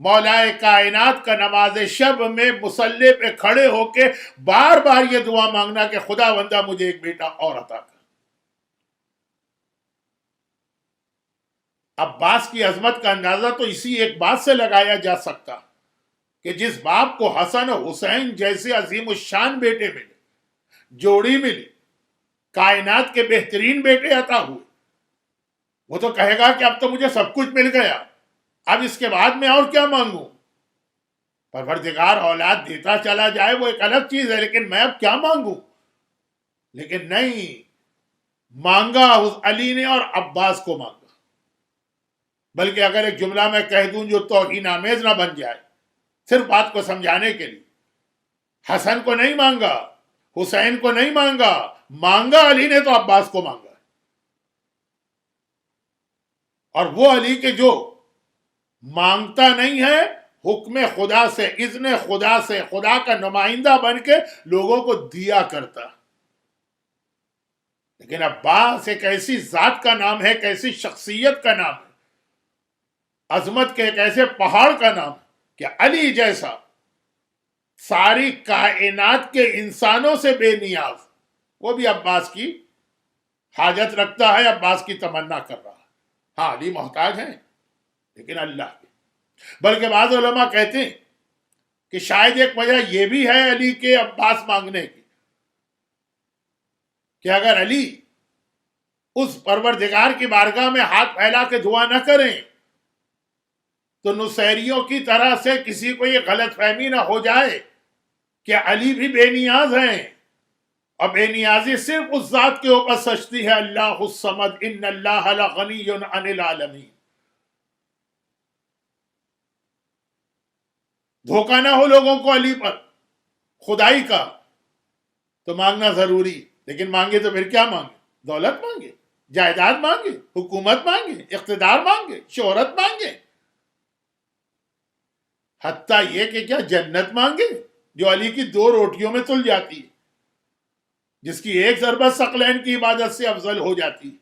مولائے کائنات کا نماز شب میں مصلی پہ کھڑے ہو کے بار بار یہ دعا مانگنا کہ خدا بندہ مجھے ایک بیٹا اور عطا کر. عباس کی عظمت کا اندازہ تو اسی ایک بات سے لگایا جا سکتا کہ جس باپ کو حسن و حسین جیسے عظیم الشان بیٹے ملے, جوڑی ملی, کائنات کے بہترین بیٹے عطا ہوئے, وہ تو کہے گا کہ اب تو مجھے سب کچھ مل گیا, اب اس کے بعد میں اور کیا مانگوں. پروردگار اولاد دیتا چلا جائے وہ ایک الگ چیز ہے, لیکن میں اب کیا مانگوں. لیکن نہیں, مانگا اس علی نے اور عباس کو مانگا. بلکہ اگر ایک جملہ میں کہہ دوں جو توہین آمیز نہ بن جائے, صرف بات کو سمجھانے کے لیے, حسن کو نہیں مانگا, حسین کو نہیں مانگا, مانگا علی نے تو عباس کو مانگا. اور وہ علی کے جو مانگتا نہیں ہے, حکم خدا سے, اذن خدا سے, خدا کا نمائندہ بن کے لوگوں کو دیا کرتا. لیکن عباس ایک ایسی ذات کا نام ہے, ایک ایسی شخصیت کا نام ہے, عظمت کے ایک ایسے پہاڑ کا نام کہ علی جیسا ساری کائنات کے انسانوں سے بے نیاز, وہ بھی عباس کی حاجت رکھتا ہے, عباس کی تمنا کر رہا ہے. ہاں علی محتاج ہیں لیکن اللہ کے. بلکہ بعض علماء کہتے ہیں کہ شاید ایک وجہ یہ بھی ہے علی کے عباس مانگنے کی کہ اگر علی اس پروردگار کی بارگاہ میں ہاتھ پھیلا کے دعا نہ کریں تو نصیریوں کی طرح سے کسی کو یہ غلط فہمی نہ ہو جائے کہ علی بھی بے نیاز ہیں, اور بے نیازی صرف اس ذات کے اوپر سچتی ہے, اللہ الصمد ان اللہ لغنی عن العالمین. دھوکہ نہ ہو لوگوں کو علی پر خدائی کا, تو مانگنا ضروری. لیکن مانگے تو پھر کیا مانگے؟ دولت مانگے, جائیداد مانگے, حکومت مانگے, اقتدار مانگے, شہرت مانگے, حتیٰ یہ کہ کیا جنت مانگے جو علی کی 2 روٹیوں میں تل جاتی ہے, جس کی ایک ضربت ثقلین کی عبادت سے افضل ہو جاتی ہے,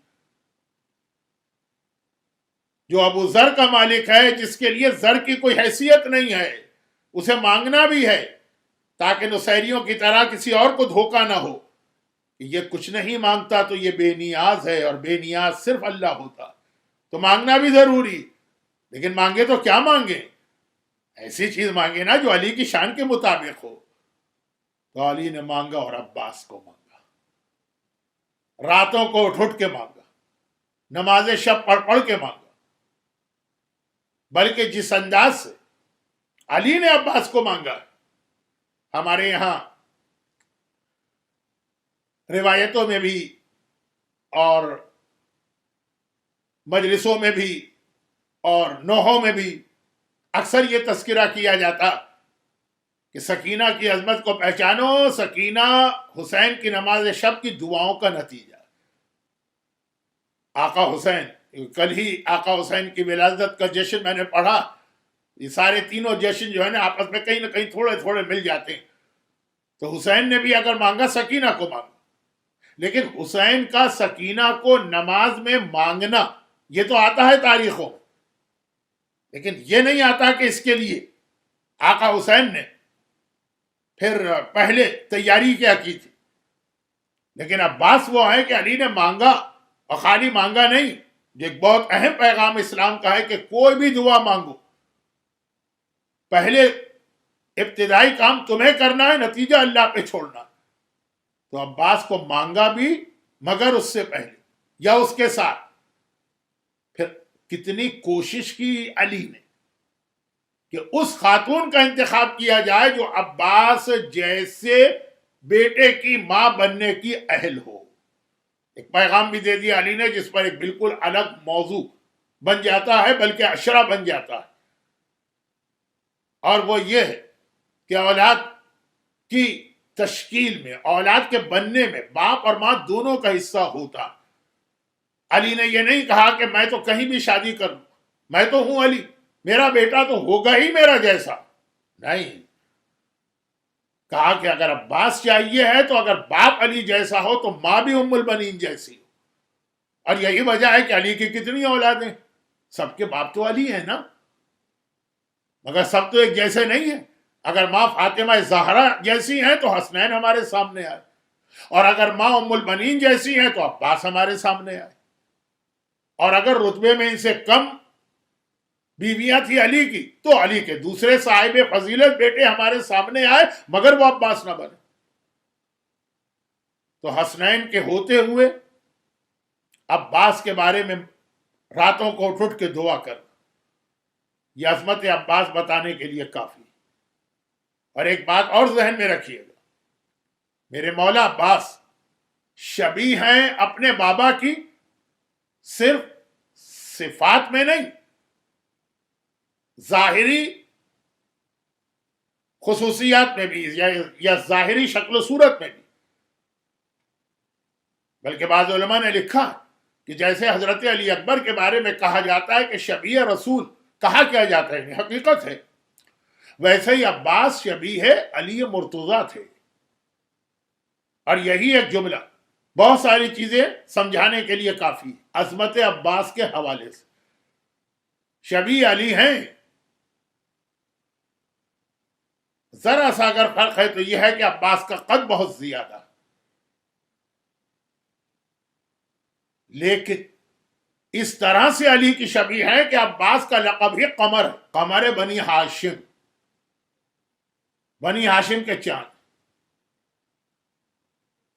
جو ابو ذر کا مالک ہے, جس کے لیے ذر کی کوئی حیثیت نہیں ہے, اسے مانگنا بھی ہے تاکہ نصیریوں کی طرح کسی اور کو دھوکہ نہ ہو کہ یہ کچھ نہیں مانگتا تو یہ بے نیاز ہے, اور بے نیاز صرف اللہ ہوتا. تو مانگنا بھی ضروری, لیکن مانگے تو کیا مانگے؟ ایسی چیز مانگے نا جو علی کی شان کے مطابق ہو. تو علی نے مانگا اور عباس کو مانگا, راتوں کو اٹھ کے مانگا, نماز شب پڑھ کے مانگا. بلکہ جس انداز سے علی نے عباس کو مانگا, ہمارے یہاں روایتوں میں بھی اور مجلسوں میں بھی اور نوحوں میں بھی اکثر یہ تذکرہ کیا جاتا کہ سکینہ کی عظمت کو پہچانو, سکینہ حسین کی نماز شب کی دعاؤں کا نتیجہ. آقا حسین, کل ہی آقا حسین کی ولادت کا جشن میں نے پڑھا. یہ سارے تینوں جشن جو ہے نا آپس میں کہیں نہ کہیں تھوڑے تھوڑے مل جاتے ہیں. تو حسین نے بھی اگر مانگا سکینہ کو مانگا, لیکن حسین کا سکینہ کو نماز میں مانگنا یہ تو آتا ہے تاریخوں میں, لیکن یہ نہیں آتا کہ اس کے لیے آقا حسین نے پھر پہلے تیاری کیا کی تھی. لیکن عباس وہ ہے کہ علی نے مانگا, اور خالی مانگا نہیں, جو ایک بہت اہم پیغام اسلام کا ہے کہ کوئی بھی دعا مانگو, پہلے ابتدائی کام تمہیں کرنا ہے, نتیجہ اللہ پہ چھوڑنا. تو عباس کو مانگا بھی, مگر اس سے پہلے یا اس کے ساتھ پھر کتنی کوشش کی علی نے کہ اس خاتون کا انتخاب کیا جائے جو عباس جیسے بیٹے کی ماں بننے کی اہل ہو. ایک پیغام بھی دے دیا علی نے جس پر ایک بالکل الگ موضوع بن جاتا ہے, بلکہ اشرا بن جاتا ہے, اور وہ یہ ہے کہ اولاد کی تشکیل میں, اولاد کے بننے میں باپ اور ماں دونوں کا حصہ ہوتا. علی نے یہ نہیں کہا کہ میں تو کہیں بھی شادی کر لوں, میں تو ہوں علی, میرا بیٹا تو ہوگا ہی میرا جیسا. نہیں, کہا کہ اگر عباس چاہیے ہے تو اگر باپ علی جیسا ہو تو ماں بھی ام البنین جیسی ہو. اور یہی وجہ ہے کہ علی کی کتنی اولادیں, سب کے باپ تو علی ہیں نا. مگر سب تو ایک جیسے نہیں ہیں. اگر ماں فاطمہ زہرا جیسی ہیں تو حسنین ہمارے سامنے آئے, اور اگر ماں ام البنین جیسی ہیں تو عباس ہمارے سامنے آئے. اور اگر رتبے میں ان سے کم بیویاں تھی علی کی تو علی کے دوسرے صاحب فضیلت بیٹے ہمارے سامنے آئے مگر وہ عباس نہ بنے. تو حسنین کے ہوتے ہوئے عباس کے بارے میں راتوں کو اٹھ کے دعا کر, یہ عظمت عباس بتانے کے لیے کافی. اور ایک بات اور ذہن میں رکھیے گا, میرے مولا عباس شبیہ ہیں اپنے بابا کی صرف صفات میں نہیں, ظاہری خصوصیات میں بھی یا ظاہری شکل و صورت میں بھی. بلکہ بعض علماء نے لکھا کہ جیسے حضرت علی اکبر کے بارے میں کہا جاتا ہے کہ شبیہ رسول کہا کیا جاتا ہے, حقیقت ہے, ویسے ہی عباس شبیہ علی مرتضیٰ تھے. اور یہی ایک جملہ بہت ساری چیزیں سمجھانے کے لیے کافی عظمت عباس کے حوالے سے. شبیہ علی ہیں, ذرا سا اگر فرق ہے تو یہ ہے کہ عباس کا قد بہت زیادہ, لیکن اس طرح سے علی کی شبیہ ہے کہ عباس کا لقب ہی قمر ہے, قمر بنی ہاشم, بنی ہاشم کے چاند.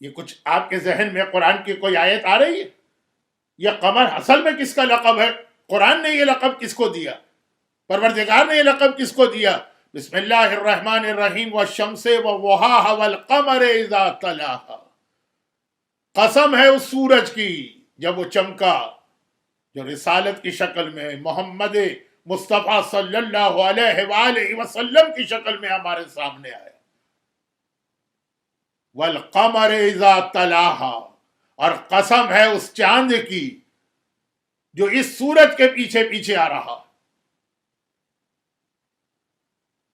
یہ کچھ آپ کے ذہن میں قرآن کی کوئی آیت آ رہی ہے؟ یہ قمر اصل میں کس کا لقب ہے؟ قرآن نے یہ لقب کس کو دیا؟ پروردگار نے یہ لقب کس کو دیا؟ بسم اللہ الرحمن الرحیم والشمس وضحاها والقمر اذا تلاها. قسم ہے اس سورج کی جب وہ چمکا, جو رسالت کی شکل میں محمد مصطفیٰ صلی اللہ علیہ وآلہ وسلم کی شکل میں ہمارے سامنے آیا. والقمر اذا تلاها, اور قسم ہے اس چاند کی جو اس سورج کے پیچھے پیچھے آ رہا.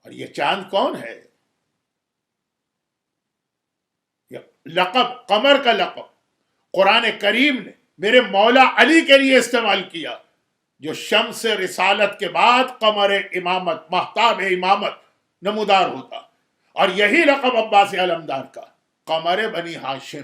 اور یہ چاند کون ہے؟ یہ لقب, قمر کا لقب قرآن کریم نے میرے مولا علی کے لیے استعمال کیا, جو شمس رسالت کے بعد قمر امامت, مہتاب امامت نمودار ہوتا. اور یہی لقب عباس علمدار کا, قمر بنی ہاشم.